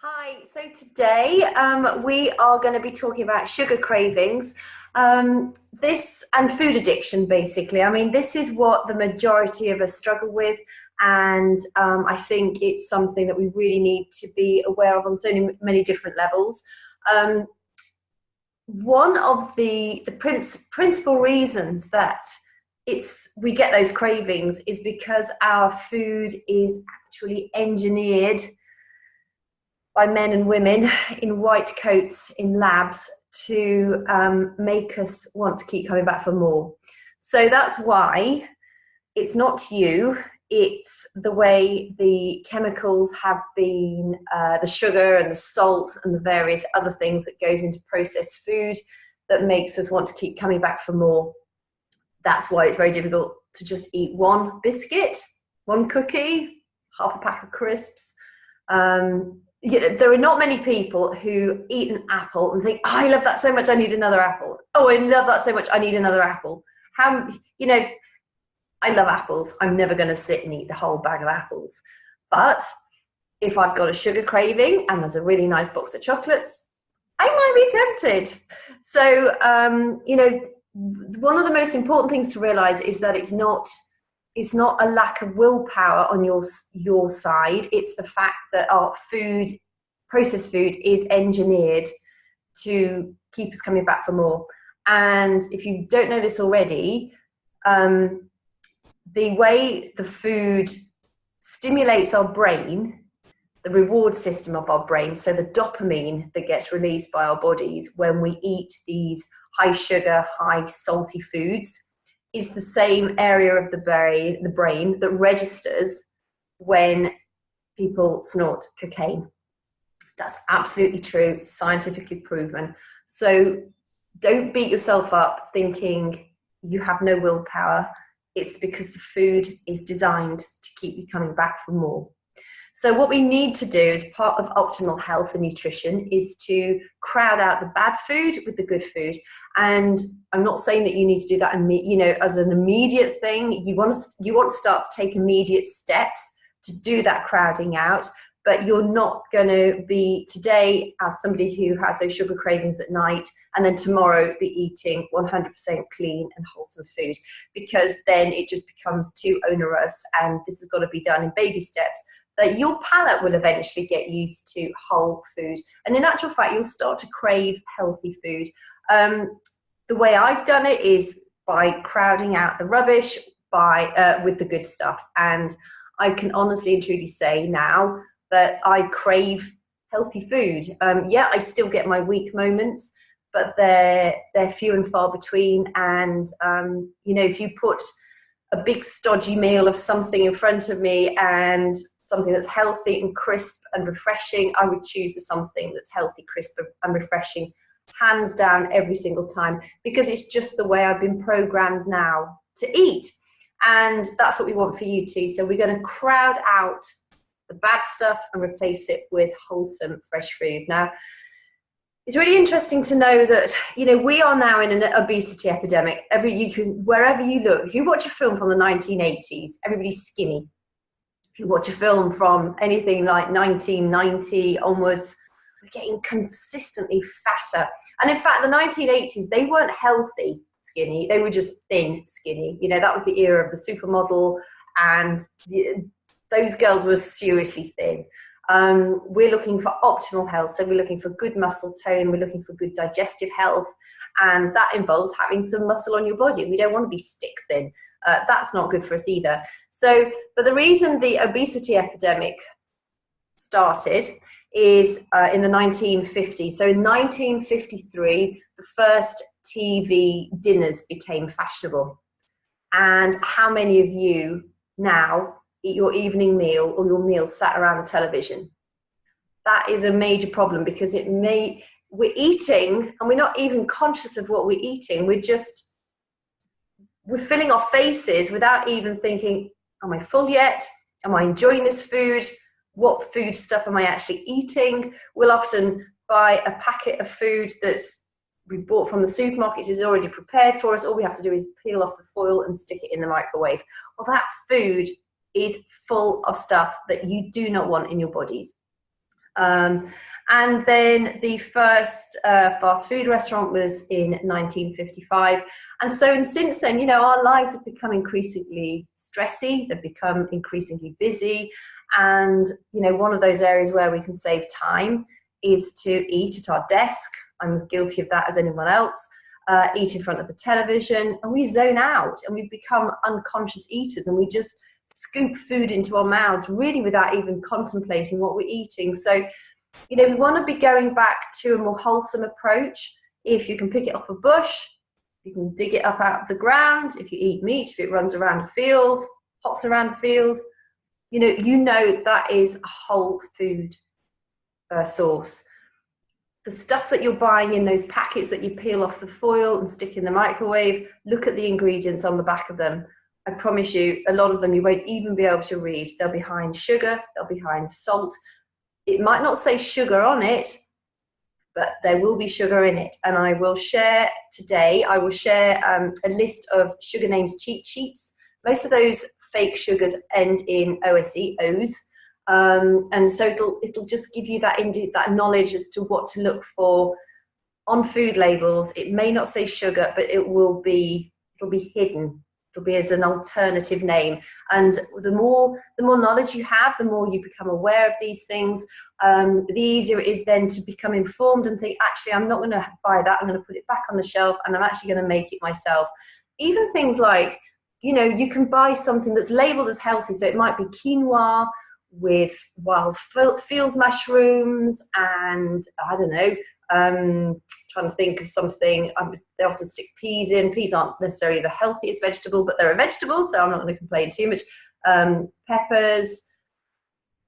Hi, so today we are going to be talking about sugar cravings, this and food addiction basically. I mean, this is what the majority of us struggle with, and I think it's something that we really need to be aware of on so many different levels. Um, One of the principal reasons that we get those cravings is because our food is actually engineered by men and women in white coats in labs to make us want to keep coming back for more. So that's why it's not you, it's the way the chemicals have been, the sugar and the salt and the various other things that goes into processed food that makes us want to keep coming back for more. That's why it's very difficult to just eat one biscuit, one cookie, half a pack of crisps. There are not many people who eat an apple and think, oh, I love that so much, I need another apple. Oh, I love that so much, I need another apple. I love apples. I'm never going to sit and eat the whole bag of apples. But if I've got a sugar craving and there's a really nice box of chocolates, I might be tempted. So, one of the most important things to realize is that it's not a lack of willpower on your side. It's the fact that our processed food, is engineered to keep us coming back for more. And if you don't know this already, the way the food stimulates our brain, the reward system of our brain, so the dopamine that gets released by our bodies when we eat these high sugar, high salty foods, is the same area of the brain that registers when people snort cocaine. That's absolutely true, scientifically proven. So don't beat yourself up thinking you have no willpower. It's because the food is designed to keep you coming back for more. So what we need to do as part of optimal health and nutrition is to crowd out the bad food with the good food. And I'm not saying that you need to do that, as an immediate thing. You want to start to take immediate steps to do that crowding out. But you're not going to be today as somebody who has those sugar cravings at night and then tomorrow be eating 100% clean and wholesome food, because then it just becomes too onerous, and this has got to be done in baby steps. That your palate will eventually get used to whole food, and in actual fact you'll start to crave healthy food. The way I've done it is by crowding out the rubbish with the good stuff, and I can honestly and truly say now that I crave healthy food. I still get my weak moments, but they're few and far between. And if you put a big stodgy meal of something in front of me and something that's healthy and crisp and refreshing, I would choose the something that's healthy, crisp and refreshing, hands down, every single time, because it's just the way I've been programmed now to eat. And that's what we want for you too. So we're going to crowd out the bad stuff and replace it with wholesome, fresh food. Now, it's really interesting to know that, we are now in an obesity epidemic. Wherever you look, if you watch a film from the 1980s, everybody's skinny. If you watch a film from anything like 1990 onwards, we're getting consistently fatter. And in fact, the 1980s, they weren't healthy skinny, they were just thin skinny. That was the era of the supermodel, and those girls were seriously thin. We're looking for optimal health, so we're looking for good muscle tone, we're looking for good digestive health, and that involves having some muscle on your body. We don't want to be stick thin. That's not good for us either. But the reason the obesity epidemic started is in the 1950s. So in 1953, the first TV dinners became fashionable. And how many of you now eat your evening meal or your meal sat around the television? That is a major problem, because we're eating and we're not even conscious of what we're eating. We're filling our faces without even thinking, am I full yet? Am I enjoying this food? What food stuff am I actually eating? We'll often buy a packet of food we bought from the supermarkets, is already prepared for us. All we have to do is peel off the foil and stick it in the microwave. Well, that food is full of stuff that you do not want in your bodies. And then the first fast food restaurant was in 1955. And so, and since then, you know, our lives have become increasingly stressy, they've become increasingly busy. And, you know, one of those areas where we can save time is to eat at our desk. I'm as guilty of that as anyone else. Eat in front of the television, and we zone out and we become unconscious eaters, and we just scoop food into our mouths really without even contemplating what we're eating. So, you know, we want to be going back to a more wholesome approach. If you can pick it off a bush, you can dig it up out of the ground. If you eat meat, if it runs around a field, hops around a field, you know that is a whole food source. The stuff that you're buying in those packets that you peel off the foil and stick in the microwave, look at the ingredients on the back of them. I promise you, a lot of them you won't even be able to read. They'll be high in sugar, they'll be high in salt. It might not say sugar on it, but there will be sugar in it. And I will share today, a list of sugar names cheat sheets. Most of those fake sugars end in OSE, O's. And so it'll just give you that knowledge as to what to look for on food labels. It may not say sugar, but it'll be hidden. It'll be as an alternative name. And the more knowledge you have, the more you become aware of these things, the easier it is then to become informed and think, actually, I'm not going to buy that. I'm going to put it back on the shelf, and I'm actually going to make it myself. Even things like, you know, you can buy something that's labeled as healthy. So it might be quinoa with wild field mushrooms, and I don't know, trying to think of something. They often stick peas in. Peas aren't necessarily the healthiest vegetable, but they're a vegetable, so I'm not going to complain too much. Peppers,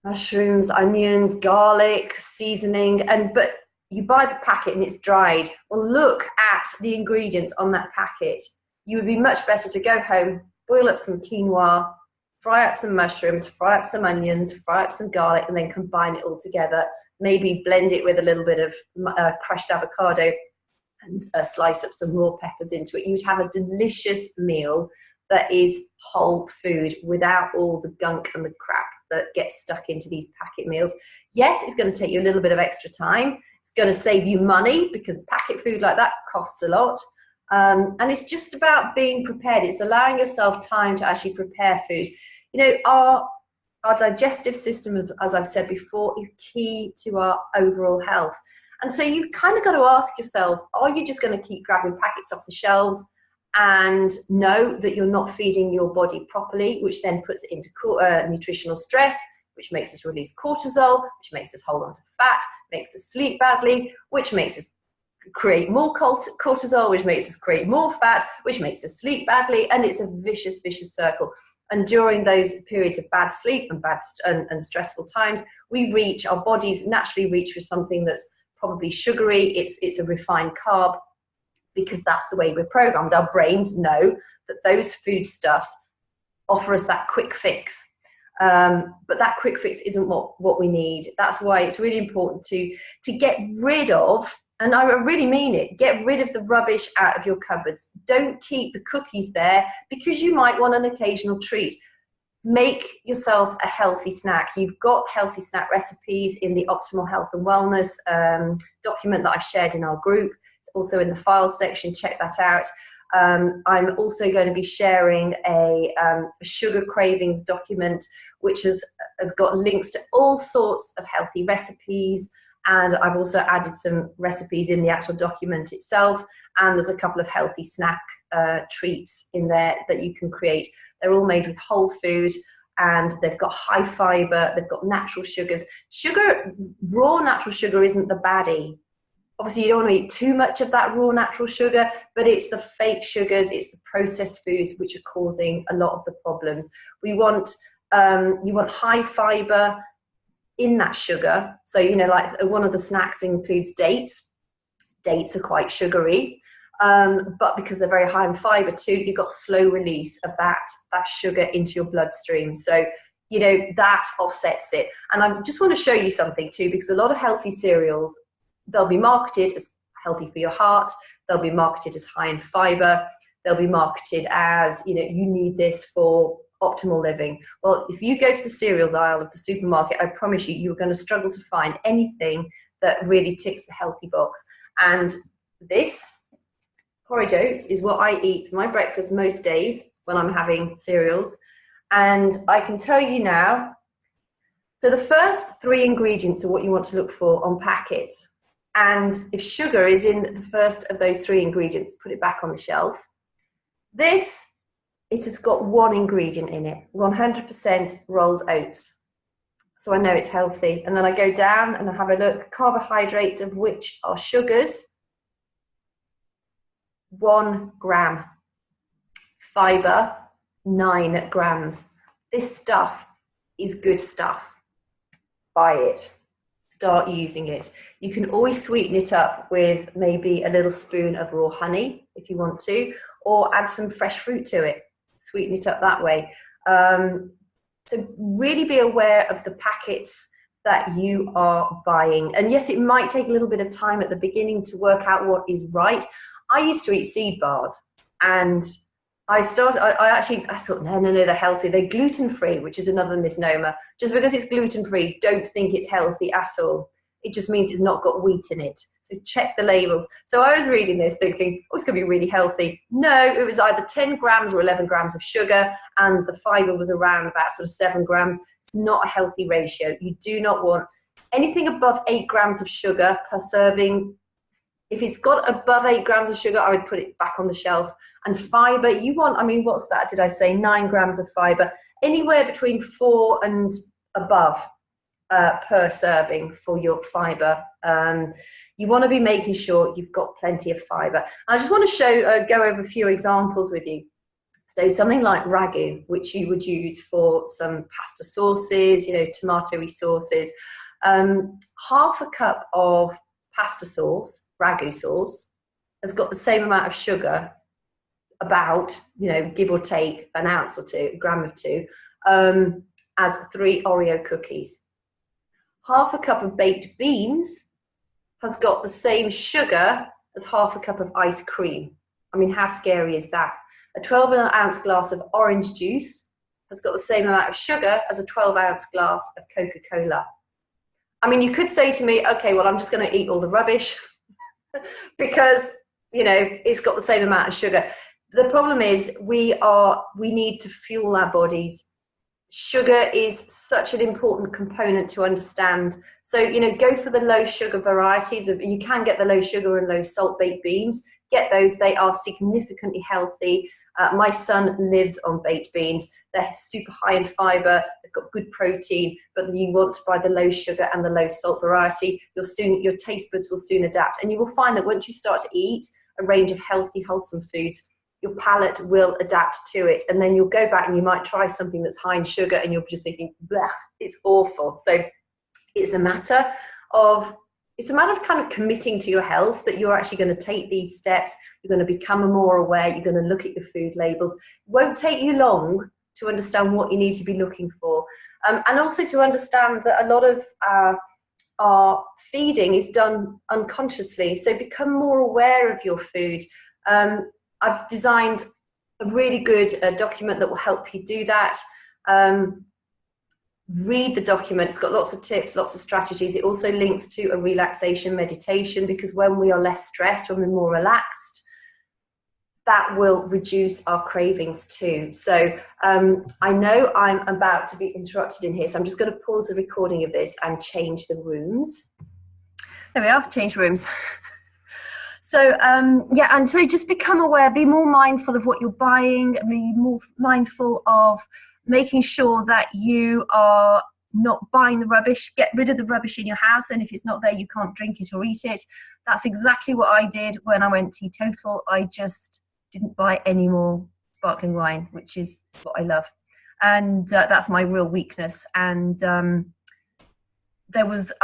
mushrooms, onions, garlic, seasoning, but you buy the packet and it's dried. Well, look at the ingredients on that packet. You would be much better to go home, boil up some quinoa, fry up some mushrooms, fry up some onions, fry up some garlic, and then combine it all together. Maybe blend it with a little bit of crushed avocado and slice up some raw peppers into it. You'd have a delicious meal that is whole food without all the gunk and the crap that gets stuck into these packet meals. Yes, it's going to take you a little bit of extra time. It's going to save you money because packet food like that costs a lot. And it's just about being prepared. It's allowing yourself time to actually prepare food. You know, our digestive system, as I've said before, is key to our overall health. And so you kind of got to ask yourself, are you just going to keep grabbing packets off the shelves and know that you're not feeding your body properly, which then puts it into nutritional stress, which makes us release cortisol, which makes us hold on to fat, makes us sleep badly, which makes us create more cortisol, which makes us create more fat, which makes us sleep badly, and it's a vicious circle. And during those periods of bad sleep and stressful times, our bodies naturally reach for something that's probably sugary. It's a refined carb, because that's the way we're programmed. Our brains know that those foodstuffs offer us that quick fix. But that quick fix isn't what we need. That's why it's really important to get rid of, and I really mean it, get rid of the rubbish out of your cupboards. Don't keep the cookies there because you might want an occasional treat. Make yourself a healthy snack. You've got healthy snack recipes in the Optimal Health and Wellness document that I shared in our group. It's also in the files section. Check that out. I'm also going to be sharing a sugar cravings document, which has got links to all sorts of healthy recipes. And I've also added some recipes in the actual document itself. And there's a couple of healthy snack treats in there that you can create. They're all made with whole food, and they've got high fiber, they've got natural sugars. Raw natural sugar isn't the baddie. Obviously, you don't want to eat too much of that raw natural sugar, but it's the fake sugars, it's the processed foods which are causing a lot of the problems. You want high fiber in that sugar. So, you know, like one of the snacks includes dates. Dates are quite sugary, but because they're very high in fiber too, you've got slow release of that sugar into your bloodstream. So, you know, that offsets it. And I just want to show you something too, because a lot of healthy cereals, they'll be marketed as healthy for your heart. They'll be marketed as high in fiber. They'll be marketed as, you know, you need this for optimal living? Well, if you go to the cereals aisle of the supermarket, I promise you, you're going to struggle to find anything that really ticks the healthy box. And this porridge oats is what I eat for my breakfast most days when I'm having cereals. And I can tell you now, so the first 3 ingredients are what you want to look for on packets. And if sugar is in the first of those 3 ingredients, put it back on the shelf. This, it has got 1 ingredient in it, 100% rolled oats. So I know it's healthy. And then I go down and I have a look, carbohydrates of which are sugars, 1 gram. Fiber, 9 grams. This stuff is good stuff. Buy it. Start using it. You can always sweeten it up with maybe a little spoon of raw honey if you want to, or add some fresh fruit to it. Sweeten it up that way. So really be aware of the packets that you are buying. And yes, it might take a little bit of time at the beginning to work out what is right. I used to eat seed bars, and I thought, no, they're healthy. They're gluten-free, which is another misnomer. Just because it's gluten-free, don't think it's healthy at all. It just means it's not got wheat in it. So check the labels. So I was reading this thinking, oh, it's going to be really healthy. No, it was either 10 grams or 11 grams of sugar, and the fiber was around about sort of 7 grams. It's not a healthy ratio. You do not want anything above 8 grams of sugar per serving. If it's got above 8 grams of sugar, I would put it back on the shelf. And fiber, you want, I mean, what's that? Did I say 9 grams of fiber? Anywhere between 4 and above per serving for your fiber. You want to be making sure you've got plenty of fiber. And I just want to go over a few examples with you. So something like ragu, which you would use for some pasta sauces, tomatoey sauces. Half a cup of pasta sauce, ragu sauce, has got the same amount of sugar, about, give or take an ounce or 2, a gram of 2, as 3 Oreo cookies. Half a cup of baked beans has got the same sugar as half a cup of ice cream. I mean, how scary is that? A 12-ounce glass of orange juice has got the same amount of sugar as a 12-ounce glass of Coca-Cola. I mean, you could say to me, okay, well, I'm just going to eat all the rubbish because, it's got the same amount of sugar. The problem is we need to fuel our bodies. Sugar is such an important component to understand. So, go for the low sugar varieties. You can get the low sugar and low salt baked beans. Get those. They are significantly healthy. My son lives on baked beans. They're super high in fiber. They've got good protein, but you want to buy the low sugar and the low salt variety. Your taste buds will soon adapt. And you will find that once you start to eat a range of healthy, wholesome foods, your palate will adapt to it. And then you'll go back and you might try something that's high in sugar and you'll be just thinking, bleh, it's awful. So it's a matter of kind of committing to your health, that you're actually going to take these steps. You're going to become more aware. You're going to look at your food labels. It won't take you long to understand what you need to be looking for. And also to understand that a lot of our feeding is done unconsciously. So become more aware of your food. I've designed a really good document that will help you do that. Read the document. It's got lots of tips, lots of strategies. It also links to a relaxation meditation, because when we are less stressed, when we're more relaxed, that will reduce our cravings too. So I know I'm about to be interrupted in here, so I'm just going to pause the recording of this and change the rooms. There we are, change rooms. So, and so just become aware, be more mindful of what you're buying, be more mindful of making sure that you are not buying the rubbish. Get rid of the rubbish in your house, and if it's not there, you can't drink it or eat it. That's exactly what I did when I went teetotal. I just didn't buy any more sparkling wine, which is what I love. And that's my real weakness. And I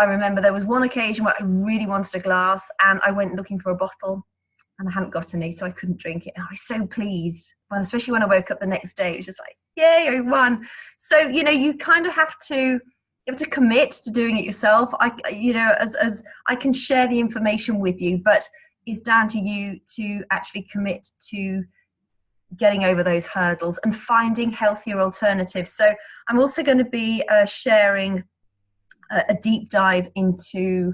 remember there was one occasion where I really wanted a glass, and I went looking for a bottle and I hadn't got any, so I couldn't drink it. And I was so pleased, especially when I woke up the next day. It was just like, yay, I won. So, you kind of have to commit to doing it yourself. As I can share the information with you, but it's down to you to actually commit to getting over those hurdles and finding healthier alternatives. So I'm also going to be sharing a deep dive into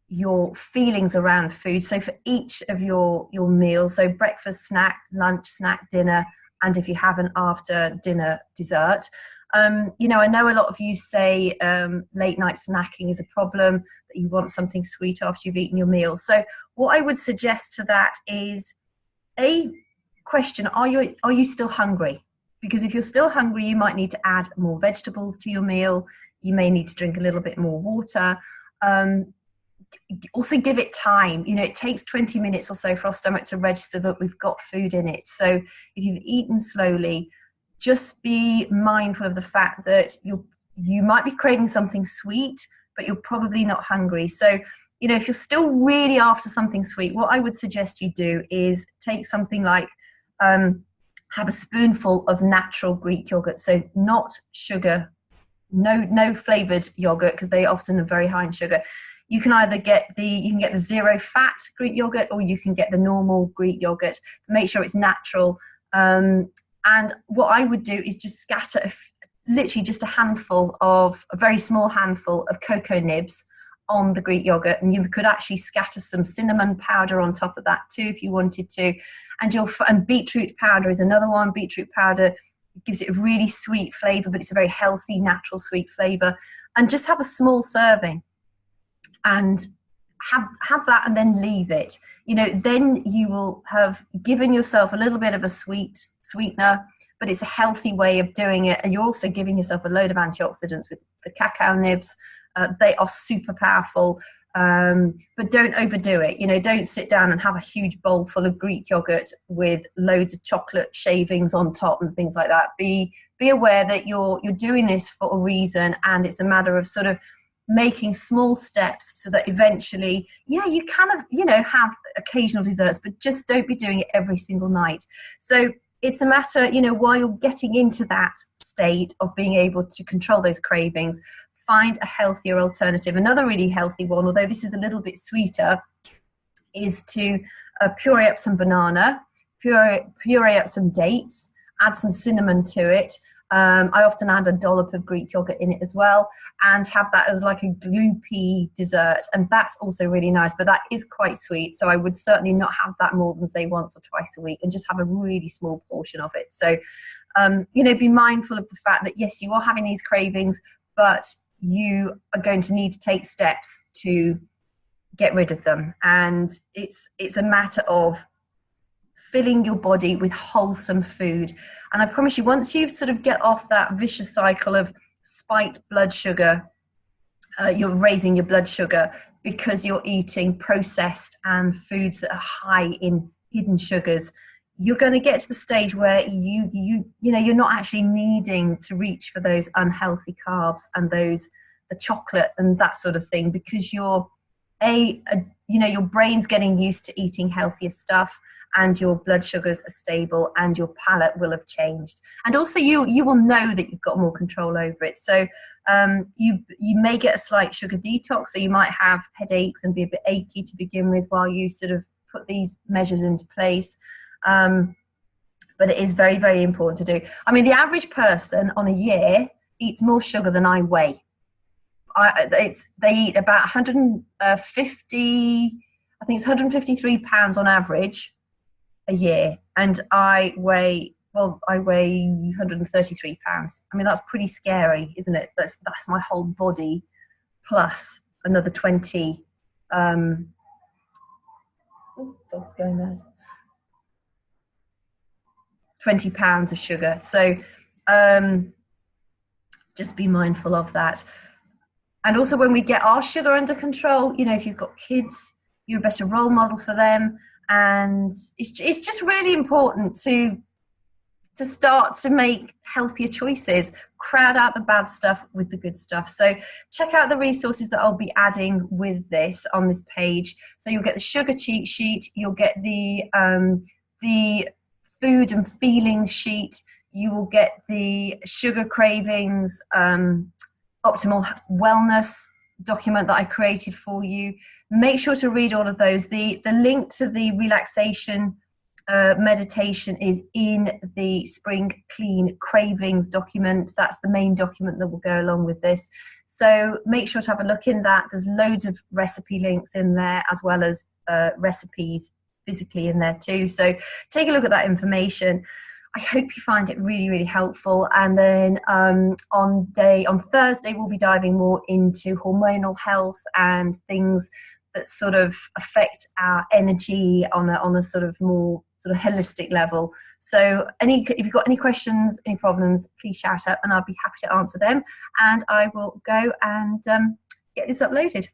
your feelings around food. So for each of your meals, so breakfast, snack, lunch, snack, dinner, and if you have an after dinner dessert. You know, I know a lot of you say late night snacking is a problem, that you want something sweet after you've eaten your meal. So what I would suggest to that is a question, are you still hungry? Because if you're still hungry, you might need to add more vegetables to your meal. You may need to drink a little bit more water. Also give it time. You know, it takes 20 minutes or so for our stomach to register that we've got food in it. So if you've eaten slowly, just be mindful of the fact that you might be craving something sweet, but you're probably not hungry. So, you know, if you're still really after something sweet, what I would suggest you do is take something like, have a spoonful of natural Greek yogurt. So not sugar, no flavored yogurt, because they often are very high in sugar. You can either get the zero fat Greek yogurt, or you can get the normal Greek yogurt. Make sure it's natural. And what I would do is just scatter literally just a very small handful of cocoa nibs on the Greek yogurt, and you could actually scatter some cinnamon powder on top of that too if you wanted to. And beetroot powder is another one. Beetroot powder gives it a really sweet flavor, but it's a very healthy, natural sweet flavor. And just have a small serving and have that, and then leave it. You know, then you will have given yourself a little bit of a sweetener, but it's a healthy way of doing it. And you're also giving yourself a load of antioxidants with the cacao nibs. They are super powerful, but don't overdo it. You know, don't sit down and have a huge bowl full of Greek yogurt with loads of chocolate shavings on top and things like that. Be aware that you're doing this for a reason, and it's a matter of sort of making small steps so that eventually, yeah, you kind of, you know, have occasional desserts, but just don't be doing it every single night. So it's a matter, you know, while you're getting into that state of being able to control those cravings, find a healthier alternative. Another really healthy one, although this is a little bit sweeter, is to puree up some banana, puree up some dates, add some cinnamon to it. I often add a dollop of Greek yogurt in it as well, and have that as like a gloopy dessert. And that's also really nice, but that is quite sweet. So I would certainly not have that more than, say, once or twice a week, and just have a really small portion of it. So, you know, be mindful of the fact that, yes, you are having these cravings, but you are going to need to take steps to get rid of them. And it's a matter of filling your body with wholesome food. And I promise you, once you've sort of get off that vicious cycle of spiked blood sugar, you're raising your blood sugar because you're eating processed and foods that are high in hidden sugars, you're going to get to the stage where you know, you're not actually needing to reach for those unhealthy carbs and the chocolate and that sort of thing, because you're you know, your brain's getting used to eating healthier stuff, and your blood sugars are stable, and your palate will have changed. And also you will know that you've got more control over it. So you may get a slight sugar detox, so you might have headaches and be a bit achy to begin with while you sort of put these measures into place. But it is very, very important to do. I mean, the average person on a year eats more sugar than I weigh. They eat about 150, I think it's 153 pounds on average a year, and I weigh 133 pounds. I mean, that's pretty scary, isn't it? That's my whole body plus another 20. Dog's going mad. 20 pounds of sugar. So just be mindful of that. And also, when we get our sugar under control, you know, if you've got kids, you're a better role model for them. And it's just really important to start to make healthier choices, crowd out the bad stuff with the good stuff. So check out the resources that I'll be adding with this on this page. So you'll get the sugar cheat sheet, you'll get the food and feelings sheet, you will get the sugar cravings optimal wellness document that I created for you. Make sure to read all of those. The link to the relaxation meditation is in the Spring Clean Cravings document. That's the main document that will go along with this. So make sure to have a look in that. There's loads of recipe links in there, as well as recipes physically in there too. So take a look at that information. I hope you find it really, really helpful. And then on Thursday, we'll be diving more into hormonal health and things that sort of affect our energy on a sort of more sort of holistic level. So if you've got any questions, any problems, please shout out and I'll be happy to answer them. And I will go and get this uploaded.